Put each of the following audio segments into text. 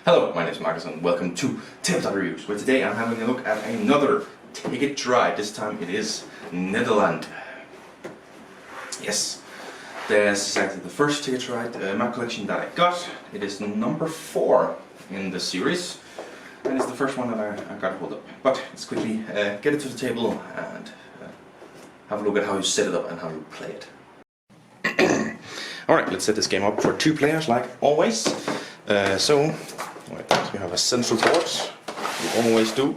Hello, my name is Marcus and welcome to Tabletop Reviews, where today I'm having a look at another ticket ride. This time it is Nederland. Yes, this is actually the first ticket ride in my collection that I got. It is number 4 in the series, and it's the first one that I got hold of. But let's quickly get it to the table and have a look at how you set it up and how you play it. Alright, let's set this game up for 2 players like always. We have a central board, we always do.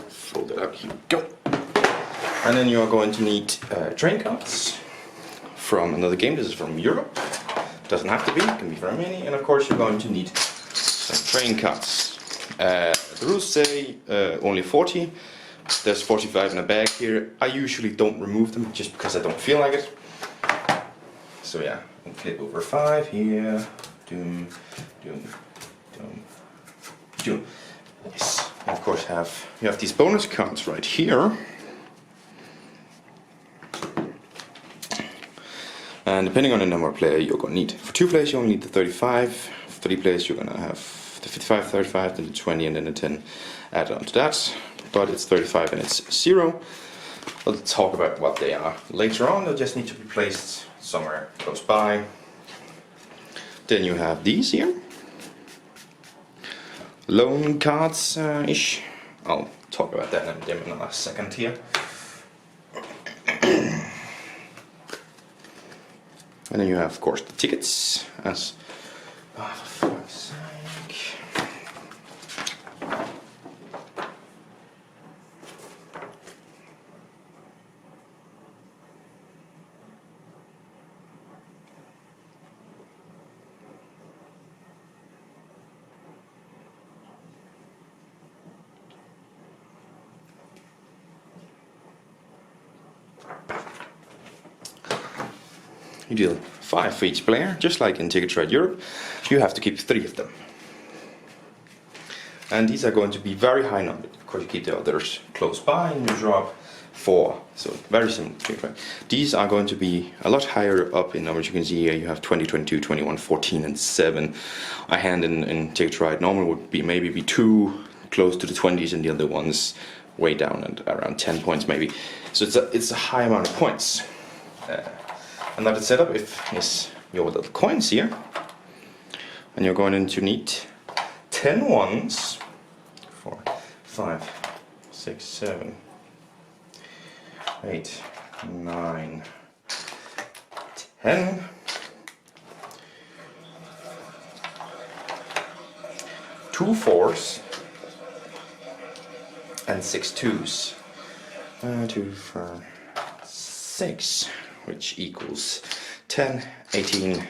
Fold it out, here we go. And then you are going to need train cards from another game. This is from Europe. Doesn't have to be, it can be very many. And of course you're going to need some train cards. The rules say only 40. There's 45 in a bag here. I usually don't remove them just because I don't feel like it. So yeah, I'll flip over 5 here. Doom, doom, doom, doom. Yes. And of course you have these bonus cards right here. And depending on the number of players you're going to need. For 2 players you only need the 35. For 3 players you're going to have the 55, 35, then the 20 and then the 10 added on to that. But it's 35 and it's 0. We'll talk about what they are later on. They'll just need to be placed somewhere close by. Then you have these here. Loan cards ish. I'll talk about that in a second here. And then you have, of course, the tickets as for fuck's sake. You deal 5 for each player, just like in Ticket Ride Europe. You have to keep 3 of them. And these are going to be very high numbered. Of course you keep the others close by and you drop 4. So very similar to Ticket Ride. These are going to be a lot higher up in numbers. You can see here you have 20, 22, 21, 14 and 7. A hand in Ticket Ride normally would be maybe 2 close to the 20s and the other ones way down at around 10 points maybe. So it's a high amount of points. Another setup is your little coins here, and you're going to need 10 ones, 4, 5, 6, 7, 8, 9, 10, 2 4s, and 6 2s. 2, 4, 6. Which equals 10, 18,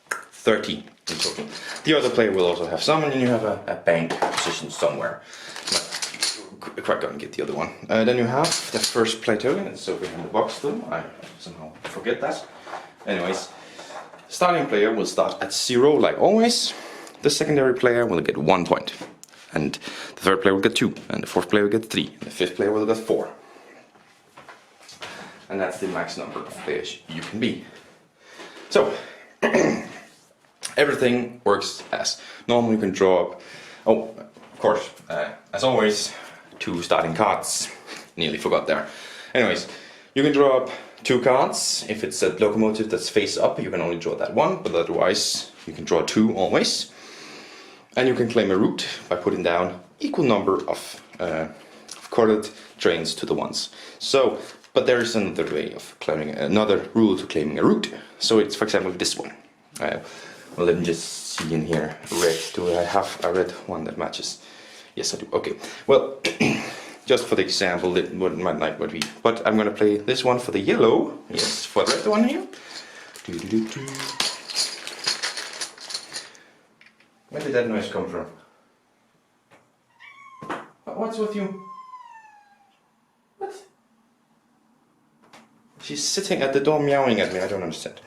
30 in total. The other player will also have some, and then you have a bank position somewhere. But quite gonna get the other one. Then you have the first play token. It's over in the box still. I somehow forget that. Anyways, starting player will start at 0 like always. The secondary player will get 1 point. And the third player will get 2. And the fourth player will get 3. And the fifth player will get 4. And that's the max number of players you can be. So, everything works as normal. You can draw up, of course, as always, 2 starting cards. Nearly forgot there. Anyways, you can draw up 2 cards. If it's a locomotive that's face up, you can only draw that 1, but otherwise you can draw 2 always. And you can claim a route by putting down equal number of colored trains to the ones. So, but there is another way of claiming, another rule to claiming a route. So it's, for example, this one. Well, let me just see in here. Red. Do I have a red one that matches? Yes, I do. Okay. Well, just for the example, it might not be. But I'm going to play this one for the yellow. Yes, for the red one here. Where did that noise come from? What's with you? What? She's sitting at the door meowing at me, I don't understand.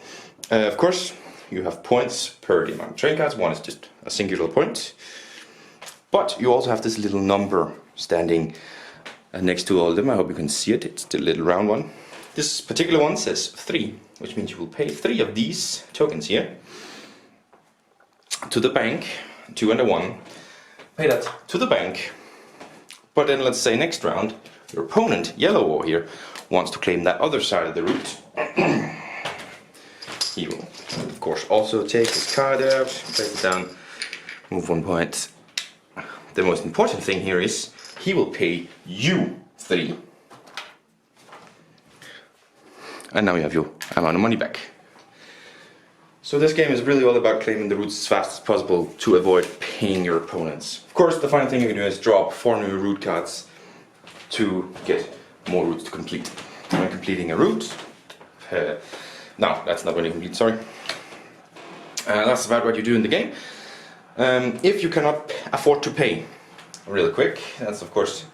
Of course, you have points per the amount of train cards. One is just a singular point. But you also have this little number standing next to all of them. I hope you can see it. It's the little round one. This particular one says 3, which means you will pay 3 of these tokens here. to the bank, 2 and a 1, pay that to the bank, but then let's say next round, your opponent, yellow over here, wants to claim that other side of the route. He will, of course, also take his card out, place it down, move 1 point. The most important thing here is he will pay you 3. And now you have your amount of money back. So this game is really all about claiming the routes as fast as possible to avoid paying your opponents. Of course, the final thing you can do is draw up 4 new route cards to get more routes to complete. When completing a route, no, that's not really complete, sorry. That's about what you do in the game. If you cannot afford to pay, really quick, that's of course,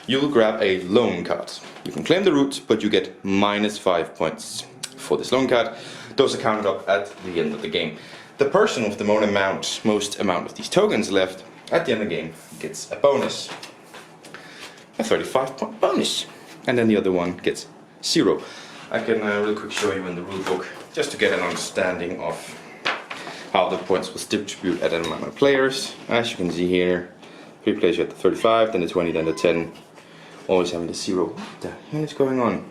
you'll grab a loan card. You can claim the route, but you get -5 points for this loan card. Those are counted up at the end of the game. The person with the most amount of these tokens left at the end of the game gets a bonus. A 35-point bonus. And then the other one gets 0. I can really quick show you in the rule book, just to get an understanding of how the points will distribute at an amount of players. As you can see here, 3 players you have the 35, then the 20, then the 10. Always having the 0. What the hell is going on?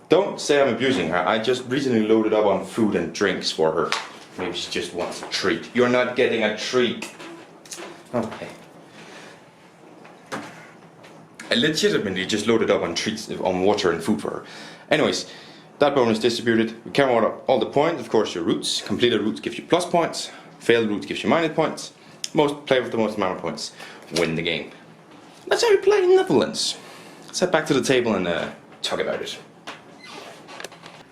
Don't say I'm abusing her. I just recently loaded up on food and drinks for her. Maybe she just wants a treat. You're not getting a treat. Okay. I legitimately just loaded up on treats, on water and food for her. Anyways, that bonus distributed. We count out all the points. Of course, your routes. Completed routes give you plus points. Failed routes gives you minus points. Most player with the most amount of points win the game. That's how we play in Netherlands. Let's head back to the table and talk about it.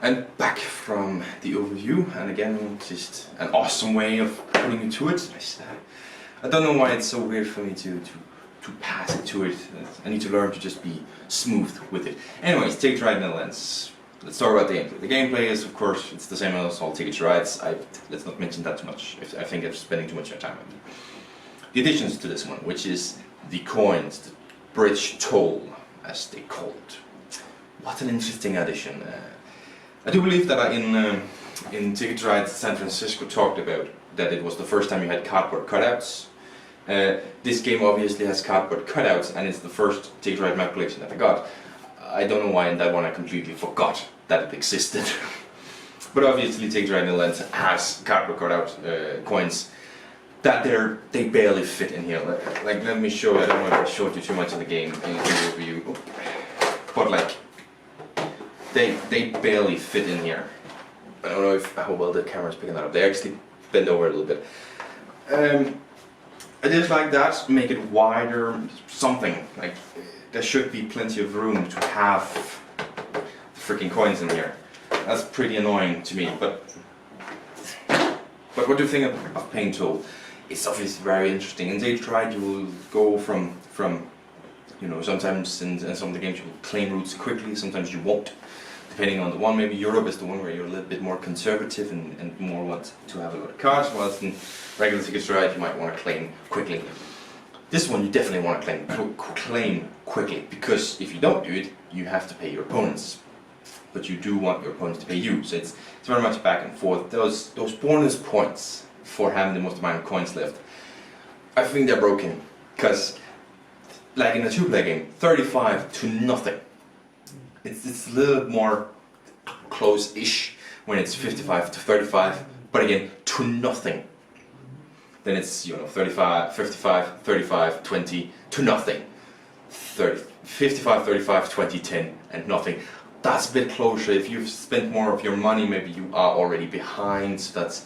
And back from the overview, and again, just an awesome way of putting it to it. I don't know why it's so weird for me to pass it to it. I need to learn to just be smooth with it. Anyways, Ticket to Ride Netherlands. Let's talk about the gameplay. The gameplay is, of course, it's the same as all Ticket to Rides. Let's not mention that too much. I think I'm spending too much time on it. The additions to this one, which is the coins, the bridge toll, as they call it. What an interesting addition. I do believe that in Ticket to Ride San Francisco talked about that it was the first time you had cardboard cutouts. This game obviously has cardboard cutouts, and it's the first Ticket to Ride map collection that I got. I don't know why in that one I completely forgot that it existed. But obviously Ticket to Ride Netherlands has cardboard cutout coins that they barely fit in here. Like let me show you. I don't know if I showed you too much of the game in the overview, but like they barely fit in here. I don't know how well the camera's picking that up. They actually bend over a little bit. I just like that, make it wider, something. Like there should be plenty of room to have the freaking coins in here. That's pretty annoying to me, but what do you think of Paint Tool? It's obviously very interesting. In Ticket to Ride you will go from you know, sometimes in some of the games you will claim routes quickly, sometimes you won't. Depending on the one, maybe Europe is the one where you're a little bit more conservative and more want to have a lot of cards, whilst in regular Ticket to Ride you might want to claim quickly. This one you definitely want to claim quickly, because if you don't do it, you have to pay your opponents. But you do want your opponents to pay you, so it's very much back and forth. Those bonus points for having the most amount of coins left, I think they're broken, because like in a 2-player game, 35 to nothing. It's a little more close-ish when it's 55 to 35, but again, to nothing. Then it's, you know, 35, 55, 35, 20, to nothing. 30, 55, 35, 20, 10, and nothing. That's a bit closer. If you've spent more of your money, maybe you are already behind, so that's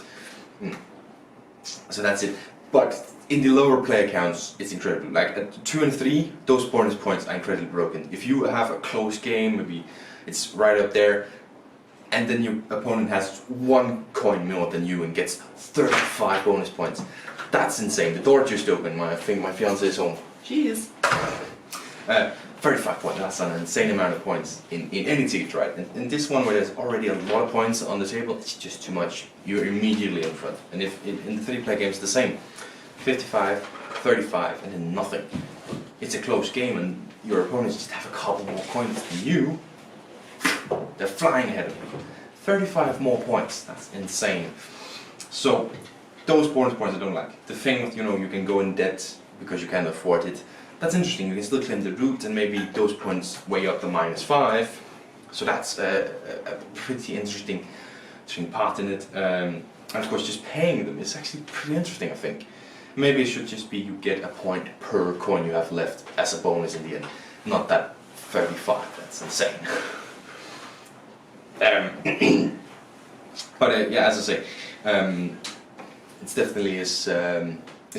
it. But in the lower player counts, it's incredible. Like at 2 and 3, those bonus points are incredibly broken. If you have a close game, maybe it's right up there, and then your opponent has 1 coin more than you and gets 35 bonus points, that's insane. The door just opened. I think my fiance is home. She is. 35 points. That's an insane amount of points in any Ticket to Ride. And this one, where there's already a lot of points on the table, it's just too much. You're immediately in front. And if in the 3-player game, it's the same. 55, 35, and then nothing. It's a close game, and your opponents just have a couple more coins than you. They're flying ahead of you. 35 more points. That's insane. So those bonus points I don't like. The thing with, you know, you can go in debt because you can't afford it. That's interesting. You can still claim the route, and maybe those points weigh up the -5. So that's a pretty interesting part in it. And of course, just paying them is actually pretty interesting, I think. Maybe it should just be you get a point per coin you have left as a bonus in the end, not that 35. That's insane. But yeah, as I say, it's definitely it's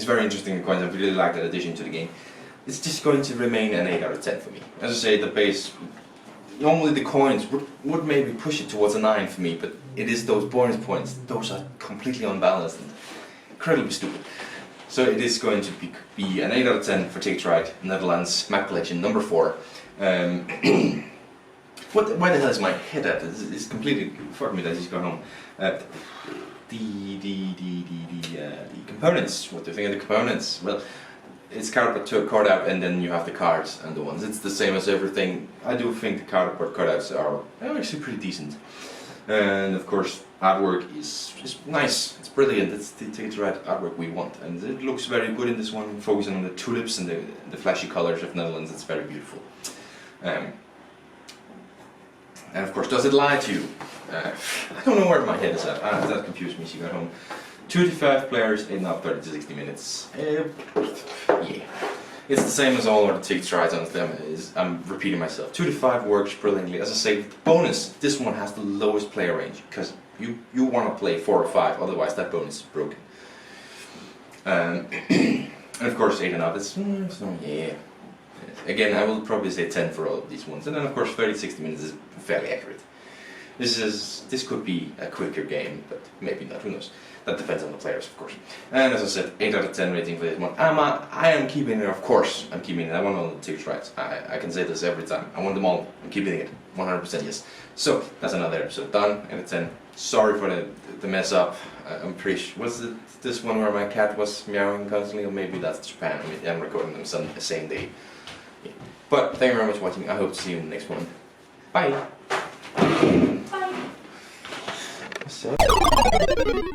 very interesting coins. I really like that addition to the game. It's just going to remain an 8 out of 10 for me. As I say, the base, normally the coins would maybe push it towards a 9 for me, but it is those bonus points. Those are completely unbalanced and incredibly stupid. So it is going to be an 8 out of 10 for Ticket to Ride Netherlands map collection number 4. Why the hell is my head at? It's completely fucked me that he's gone home. The components. What do you think of the components? Well, it's cardboard to a cutout, and then you have the cards and the ones. It's the same as everything. I do think the cardboard cutouts are actually pretty decent. And of course, artwork is nice. It's brilliant. It's the Ticket to Ride artwork we want, and it looks very good in this one. Focusing on the tulips and the flashy colors of Netherlands. It's very beautiful. And of course, does it lie to you? I don't know where my head is at. That confused me. She got home. 2 to 5 players in now 30 to 60 minutes. Yeah. It's the same as all other Ticket to Rides on them. I'm repeating myself. 2 to 5 works brilliantly. As I say, the bonus, this one has the lowest player range because you want to play 4 or 5, otherwise that bonus is broken. And of course 8 and up, so yeah. Again, I will probably say 10 for all of these ones. And then of course 30-60 minutes is fairly accurate. This could be a quicker game, but maybe not, who knows. That depends on the players, of course. And as I said, 8 out of 10 rating for this one. I am keeping it, of course. I'm keeping it. I want all the Ticket to Rides. I can say this every time. I want them all. I'm keeping it. 100% yes. So, that's another episode done. 8 out of 10. Sorry for the mess up. I'm pretty sure. Was it this one where my cat was meowing constantly? Or maybe that's Japan. I mean, I'm recording them the same day. Yeah. But thank you very much for watching. I hope to see you in the next one. Bye. Bye.